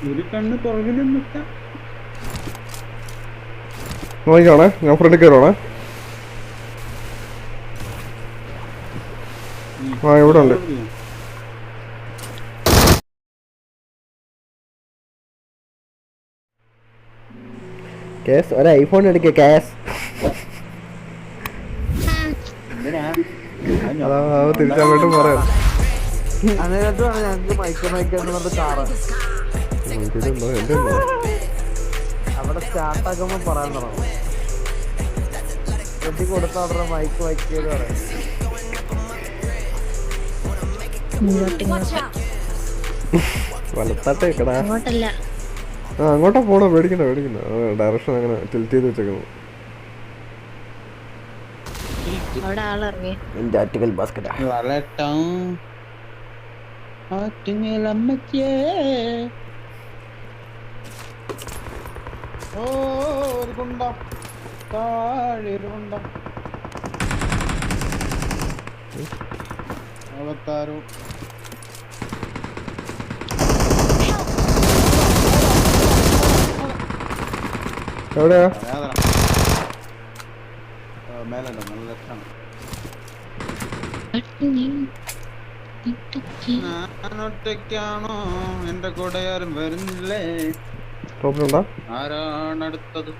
ഒരു കണ്ണ് പുറകിലും നിൽക്കാം. നോക്കിക്കോണേ, ഞാൻ ഫ്രണ്ടിൽ കയറുവാണേ. ആ ഇവിടെ ഉണ്ട്. കേസ് ഒരു ഐഫോൺ എടുക്കുക കേസ്. അതാ തിരിച്ചങ്ങോട്ടും പറയാം. ഞങ്ങക്ക് മൈക്കെന്ന് പറഞ്ഞ കാറ് അവിടെ സ്റ്റാർട്ടാക്കുമ്പോ പറയാൻ തുടങ്ങും. കെട്ടി കൊടുത്ത ഉടനെ മൈക്ക് വയ്ക്കിയത് പറയാം. വലത്താട്ടെ വെക്കടാ. ആ അങ്ങോട്ടാ പോണോ? പേടിക്കണ്ട പേടിക്കണ്ട. ഡയറക്ഷൻ അങ്ങനെ ടിൽറ്റ് ചെയ്ത് വെച്ചേക്കുന്നു. എവിടെയാ? ഞാനൊറ്റയ്ക്കാണോ? എന്റെ കൂടെ ആരും വരുന്നില്ലേ? ആരാണ് അടുത്തത്?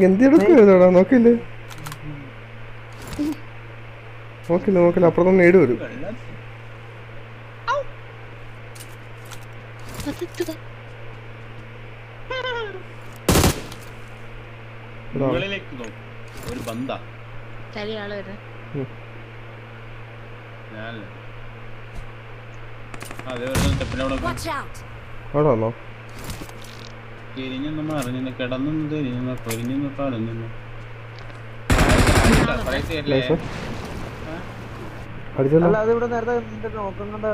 എന്തെടുക്കാ? നോക്കില്ലേ നോക്കില്ല നോക്കില്ല, അപ്പുറത്ത് നേട് വരും. ഒരു ബന്ധാ അവിടെ വന്നോ? തിരിഞ്ഞു നമ്മൾ അറിഞ്ഞു കിടന്നു തിരിഞ്ഞു പൊരിഞ്ഞു പറഞ്ഞു. അതിവിടെ നേരത്തെ നോക്കുന്നുണ്ട്.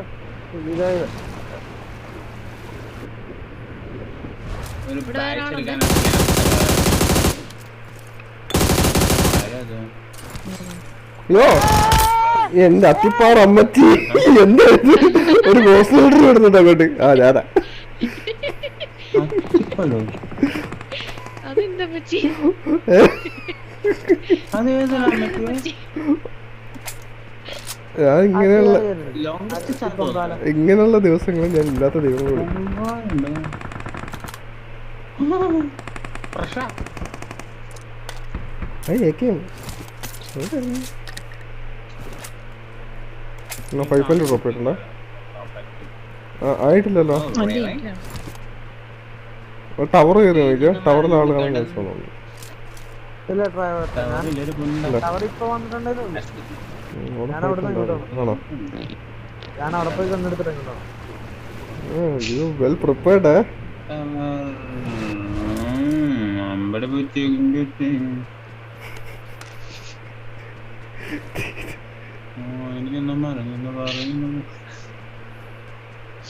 ഒരു ബാച്ച് എടുക്കാൻ യോ എന്റെ അത്തിപ്പാട് അമ്മച്ചി എന്താ ഒരു ഗോസ് ഓർഡർ വരുന്നുണ്ട് അങ്ങോട്ട്. ആ ഞാനാ. ഞാൻ ഇങ്ങനെയുള്ള ദിവസങ്ങളിൽ ഞാൻ ഇല്ലാത്ത ദൈവങ്ങൾ പൈപ്പൻ്റെ ഡ്രോപ്പ് ചെയ്തിട്ടുണ്ടോ? ആയിട്ടില്ലല്ലോ. ടവർ കയറി നോക്കിയോ? ടവറിൽ ആള് കാണാൻ കഴിച്ചു. ആണോ? Well prepared. എനിക്കൊന്നും പറഞ്ഞു പറയുന്നു.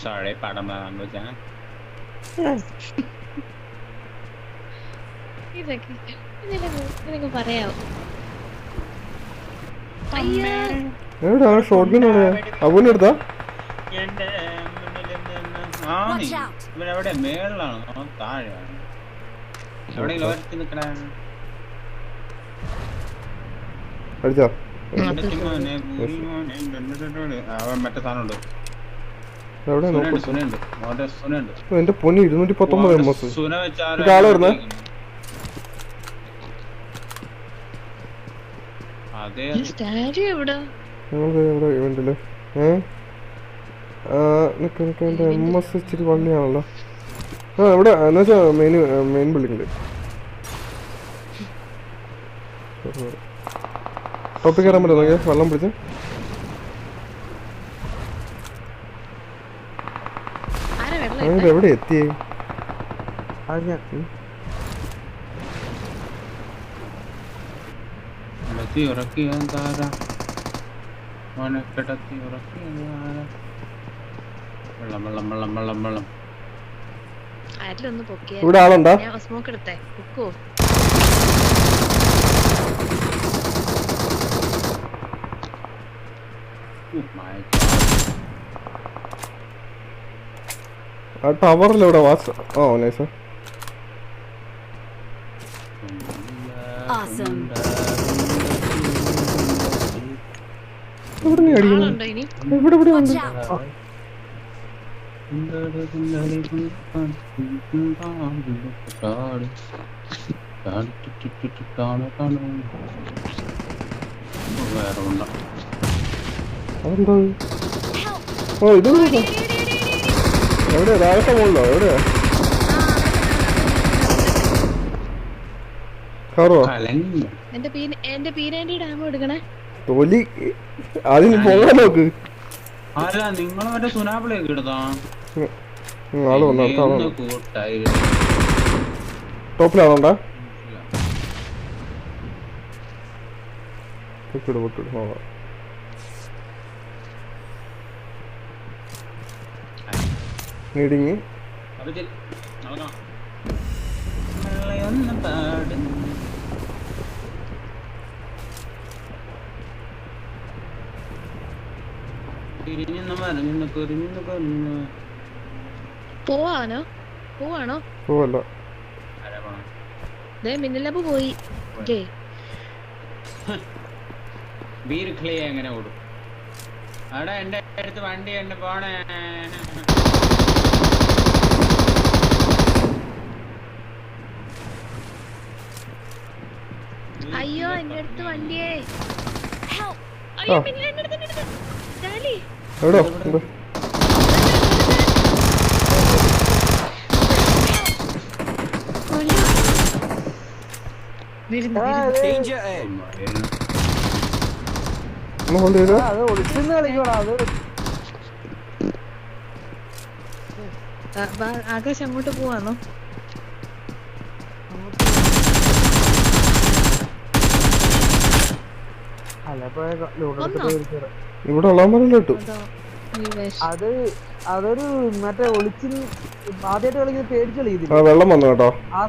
സോറി പടം എവിടെയാണ് ഷോട്ട് ഗൺ? അവനെടുത്താ ഇവരെവിടെ? മേളിലാണോ താഴെയാണ്? എവിടെയെങ്കിലും ഒരത്തി നിക്കണേ. അടിച്ചോ? മറ്റേ സാധനമുണ്ട്. എന്റെ പൊന്നി 219 MS. ആള് വരുന്നേ? ഇവന്റില് എന്റെ MS ഇച്ചിരി വള്ളിയാണല്ലോ. ആ ഇവിടെ എന്നുവെച്ചാ മെയിൻ ബിൽഡിങ്ങില്. ടോപ്പിൽ കയറാൻ പറ്റുമോ? വെള്ളം പിടിച്ച് എവിടെ എത്തിയേ? മോനെ കിടത്തി ഉറക്കി വെള്ളം വെള്ളം വെള്ളം വെള്ളം വെള്ളം. ആരിലൊന്ന് പൊക്കിയ ഇവിടെ ആളുണ്ടാ? ഞാൻ സ്മോക്ക് എടുത്തേ പൊക്കോ. ആ ടവറിലൂടെ വാച്ച്. ഓ നൈസ്. Awesome. ഇവിടെ നീ അടിക്കുന്നു. ആളുണ്ടോ ഇനി? ഇവിടെ ഇവിടെ ഉണ്ട്. Watch out. വേറെ ഉണ്ടോ? അതെന്താ? Help. ഓ ഇത് എവിടെയാ? താഴത്തെ മുകളിലോ? എവിടെയാ? കയറുവോ? കലങ്ങി. എന്റെ പീനേണ്ടി ഡാമോ എടുക്കണേ. തൊലി അതിന് പോകാൻ നോക്ക്. അല്ല നിങ്ങൾ മറ്റേ സുനാപ്പിളൊക്കെ എടുത്താ ആള് വന്നു. കൂട്ടായി ടോപ്പിലാണോണ്ടാ? പൊട്ടിട് പൊട്ടിട് നോക്കാം. നീടിങ് അത് നടക്കണം. വെള്ളയൊന്ന് പാടുന്നു. തിരിഞ്ഞെന്ന് മറിഞ്ഞെന്ന് കുറിഞ്ഞെന്ന് കൊന്നു. പോവാണോ? പോവല്ല. ആരാ പോണെ? ദേ മിന്നലബ് പോയി. ജേ ബീർ ക്ലേ എങ്ങനെ ഓടും? അവിടെ എന്റെ അടുത്ത് വണ്ടി ഉണ്ട് പോണേ. അയ്യോ എന്റെ അടുത്ത് വണ്ടിയേ. Help. അയ്യോ മിന്നൽ എന്റെ അടുത്ത് ഡാലി. എവിടെയോ? എന്താ? ഒന്ന് ഹോൾഡ് ചെയ്തോ. അത് ഒളിച്ചിന്ന് കളിക്കോടാ അത്. ആകാശ് അങ്ങോട്ട് പോവാന്നോ? ഇവിടെ ഉള്ളവന്മാരെല്ലാം ഇട്ടു. അത് അതൊരു മറ്റേ ഒളിച്ചിന് ആദ്യമായിട്ട് കളിക്കുന്നത് പേടിച്ച് ആ കളിക്കുന്നില്ല. വെള്ളം വന്നു കേട്ടോ. ആ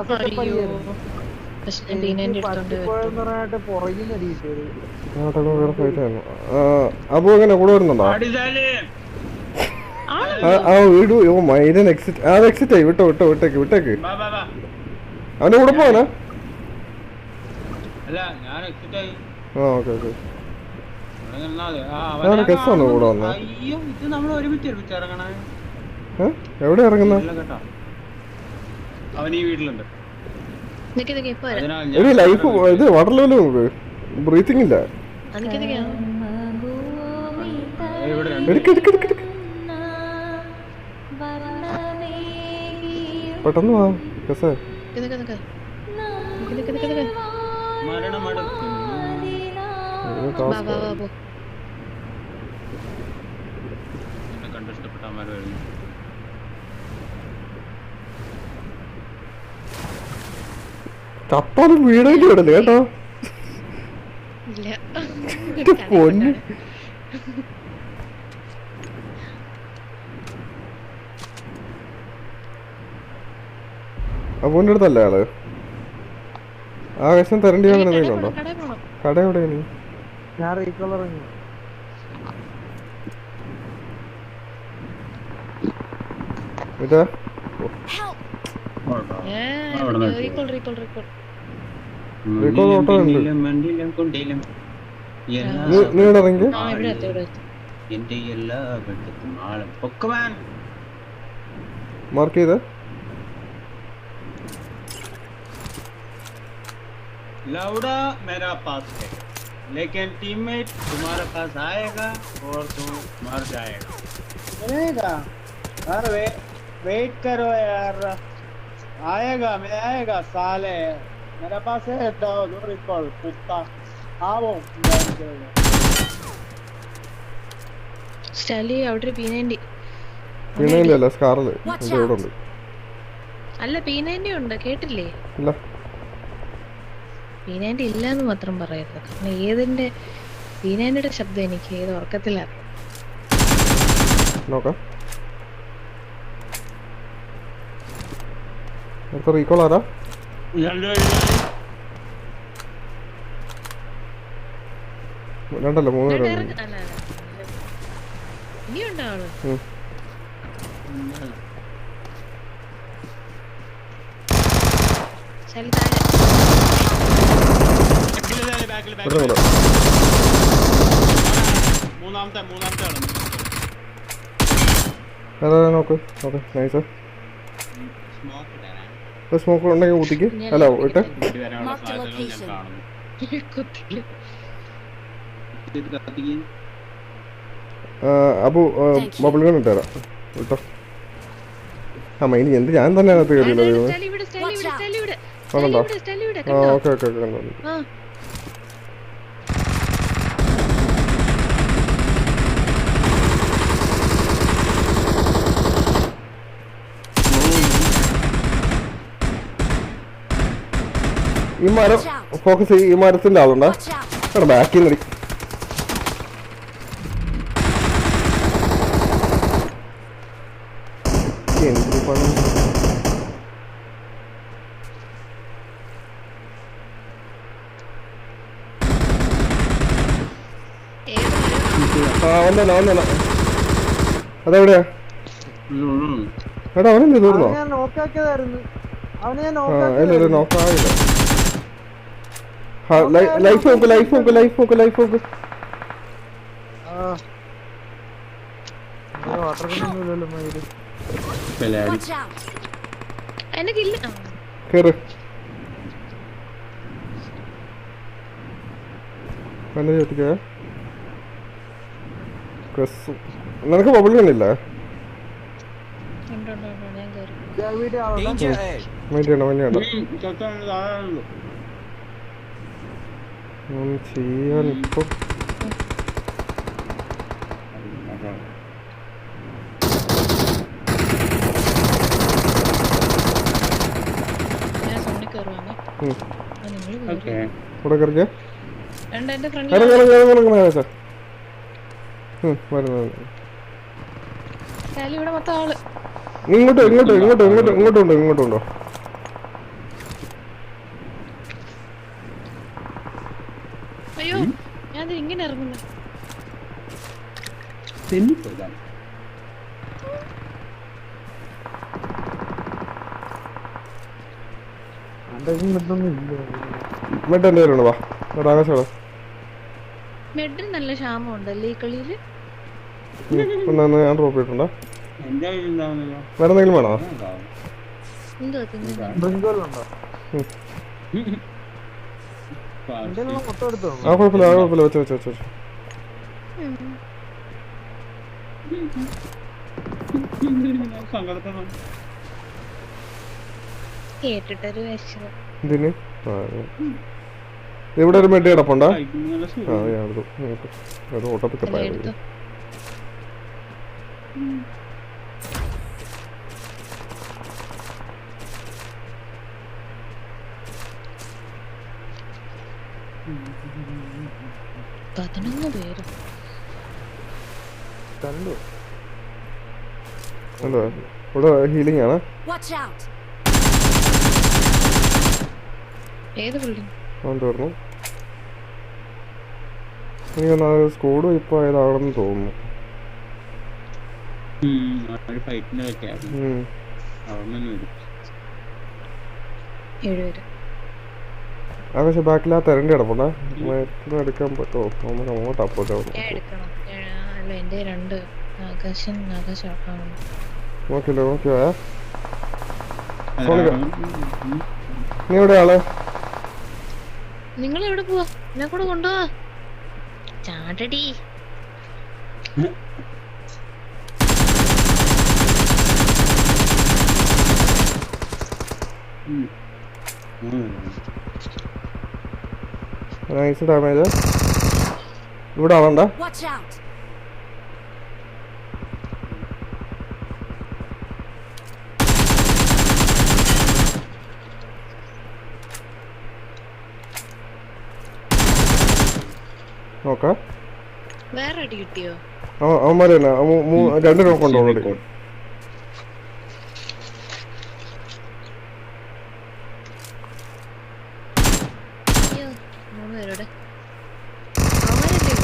സെറ്റ് പറ്റിപ്പോയെന്ന് പറഞ്ഞിട്ട് പുറകിന്ന് അടിയിട്ടത്. അപ്പൊ എങ്ങനെ കൂടെ വരുന്നുണ്ടോ? ആ വീട് മൈരൻ എക്സിറ്റ്. അത് എക്സിറ്റ് ആയി. വിട്ടോ വിട്ടോ വിട്ടേക്ക്. അവന്റെ കൂടെ പോവാനാ? അല്ല ഞാൻ എക്സിറ്റ് ആയി. ആ ഓക്കെ ഓക്കെ. അവനെ കെസാണോ കൂടെ വന്നത്? അയ്യോ ഇത് നമ്മൾ ഒരുമിച്ച് ഇറങ്ങണേ. എവിടെ ഇറങ്ങുന്ന? കേട്ടോ അവൻ ഈ വീട്ടിലുണ്ട്. അതിനാൽ ഒരു ലൈഫ് ഇത് വാട്ടർ ലെവല് നോക്ക്. ബ്രീത്തിങ് ഇല്ല. ഇവിടെ എടുക്ക്. പെട്ടെന്ന് വാ കെസേ. മരണമെടുക്കുന്നു. എന്നെ കണ്ട് ഇഷ്ടപ്പെട്ട അമ്മമാര് വരുന്നു. ചപ്പാലും വീടേക്ക് വിടല്ലേ കേട്ടോ. പൊന്ന് അപ്പൂന്റെ അടുത്തല്ലേ ആള്? ആകാശം തരണ്ടി അങ്ങനെ എന്തെങ്കിലും ഉണ്ടോ? കട എവിടെയാണ്? ഞാൻ റീകോൾ ഇറങ്ങി. ഇതാ Help. മണ്ടിലും കൊണ്ടിലും നീ ഇവിടെ ഇറങ്ങി. എന്റെ എല്ലാ വെട്ടത്തും ആളും പൊക്കുവാൻ മാർക്ക് ചെയ്ത്. लौड़ा मेरा पास है लेकिन टीममेट तुम्हारे पास आएगा और तुम मर जाएगा. मिलेगा यार वेट करो यार. आएगा मैं आएगा साले मेरे पास है दो रिकॉल कुत्ता आओ. സ്റ്റാലി അവിടെ പീനേണ്ടി. പിന്നല്ല സ്കാറില് ഇവിടെ ഉണ്ട്. അല്ല പീനേണ്ടി ഉണ്ട് കേട്ടില്ലേ? ഇല്ല പീനേണ്ടി ഇല്ലാന്ന് മാത്രം പറയരുത്. കാരണം ഏതിന്റെ പീനേന്റെ ശബ്ദം എനിക്ക് ഏത് ഉറക്കത്തിലാണ്. നോക്കാം. അടുത്ത റീകോൾ ആരാ? രണ്ടല്ലോ 3 പേരുണ്ട്. ഇനിയുണ്ടോ ആള്? ശാലി താഴെ. മൂന്നാമത്തെ അതാ നോക്ക്. Okay nice. സ്മോക്ക് ഉണ്ടെങ്കിൽ ഊത്തിക്ക്. അല്ല ഇട്ട് വരാനുള്ള സാധ്യതകൾ ഞാൻ കാണുന്നു. കുത്തിക്ക്. അപ്പു ബബിൾ ഗൺ ഇട്ടുതരാം കേട്ടോ. ആ മൈനി എന്ത് ഞാൻ തന്നെ അതിനകത്ത് കയറിയില്ല. സ്റ്റൈൽ ഇവിടെ, സ്റ്റൈൽ ഇവിടെ, സ്റ്റൈൽ ഇവിടെ. ആണോ? സ്റ്റൈൽ ഇവിടെ. ആ ഓക്കെ ഓക്കെ ഓക്കെ കണ്ടോ. ആ. ഈ മരം ഫോക്കസ് ചെയ്യും. ഈ മരത്തിന്റെ ആളുണ്ടാ Watch out! എടാ ബാക്കിൽ നിന്ന് എന്ത് പണം. ആ വന്നല്ല അതെവിടെയാ? എടാ അവനെന്ത് തീർന്നോ? ഞാൻ നോക്കാക്കിയതായിരുന്നു. അവനെ ഞാൻ ഇല്ല നോക്കാവില്ല. ലൈഫ് നോക്ക്. വാട്ടർ കണ്ണൊന്നുമില്ലല്ലോ മയില്. Watch out! എനിക്കില്ല. കേറ്. ചോദിക്ക നിനക്ക് ബബിൾ കണ്ടില്ല? ഞാൻ കയറി. വീഡിയോ ആവണ്ട. വേണ്ടിയാണോ ചെയ്യാൻ ഇപ്പൊ ഞാൻ സോണിൽ കയറുവാണേ. നിങ്ങൾ ഇവിടെ കയറിക്കേ. എന്റെ ഫ്രണ്ടിൽ സ്റ്റൈൽ ഇവിടെ മൊത്തം ആള്. ഇങ്ങോട്ടുണ്ടോ? അയ്യോ ഞാൻ ഇങ്ങനെ ഇറങ്ങുന്നു. മെഡെന്തേലും വാ ആകാശോളെ. മെഡിന് നല്ല ക്ഷാമം ഉണ്ടല്ലേ ഈ കളിയില്. ഞാൻ ഡ്രോപ്പ് ചെയ്തിട്ടുണ്ടോ? എന്റെ കയ്യിലുണ്ടാവുന്നല്ലോ. വേറെ എന്തെങ്കിലും വേണോ? എന്തോ തിന്നു. ഡ്രിങ്കുകളുണ്ടോ? എന്റെ മൊത്തം എടുത്തോ? ആ കുഴപ്പമില്ല വെച്ചോ. സങ്കടത്തോളം കേട്ടിട്ടൊരു വിഷമം. ഇതിന് ഇവിടെ ഒരു മെഡ് കിടപ്പുണ്ടോ? കഴിക്കുന്ന ആ അത് ഓട്ടത്തിൽ അല്ലേ എടുത്തോ. പതിനൊന്ന് പേര് കണ്ടു. എന്താ ഇവിടെ ഹീലിംഗ് ആണ്. Watch out! ഏത് ബിൽഡിംഗ്? തീർന്നു. എനിക്കൊന്ന് സ്കൂഡ് ഇപ്പൊ ഏതാണെന്ന് തോന്നുന്നു. ഫൈറ്റിന് വെക്കാറുണ്ട്. അവിടെ വരും 7 പേര്. ആകാശം ബാക്കിൽ ആ തെരണ്ടി കിടപ്പുണ്ടോ? എടുക്കാൻ പറ്റുമോ? നമുക്ക് അങ്ങോട്ട് അപ്പോഴത്തെ ഞാൻ എടുക്കണം. അല്ല എന്റെ 2 ആകാശം നോക്കിയോ നീ എവിടെ ആള്? നിങ്ങൾ എവിടെ പോവാ? എന്നെ കൂടെ കൊണ്ടുപോവാ. ചാടടി. Nice damage. ഇവിടെ ആളണ്ട. Watch out! നോക്കാം. വേറെ അടി കിട്ടിയോ? അവന്മാര് തന്നെ രണ്ട് നോക്കുണ്ടോ ഓൾറെഡി. അയ്യോ 3 പേരോടെ അവരല്ലേ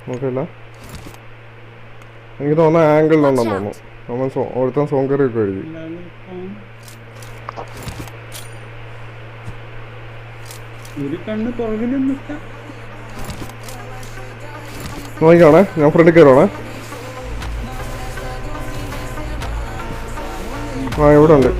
നോക്കില്ല, എനിക്ക് തോന്നുന്ന ആംഗിളിലുണ്ടെന്ന് തോന്നുന്നു. അവൻ ഒരുത്തൻ സോങ്കറിയൊക്കെ എഴുതി. ഒരു കണ്ണ് പുറകിലും നിൽക്കാം. നോക്കിക്കോണേ, ഞാൻ ഫ്രണ്ടിൽ കയറുവാണേ. ആ ഇവിടെ ഉണ്ട്.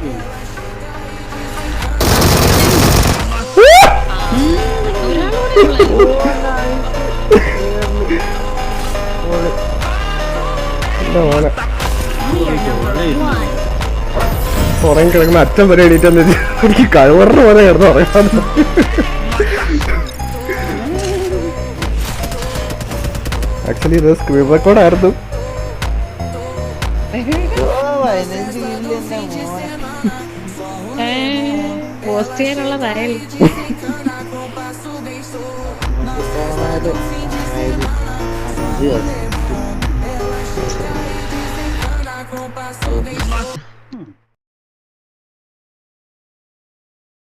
മോനെ ഉറങ്ങി കിടക്കുന്ന അച്ഛൻ വരെ എണീറ്റെന്ന് എനിക്ക് കഴിവറിന് പോലെ കിടന്ന് പറയാൻ. ആക്ച്വലി ഇത് സ്ക്രീൻ റെക്കോർഡായിരുന്നു. പോസ്റ്റ് ചെയ്യാനുള്ളതായാലും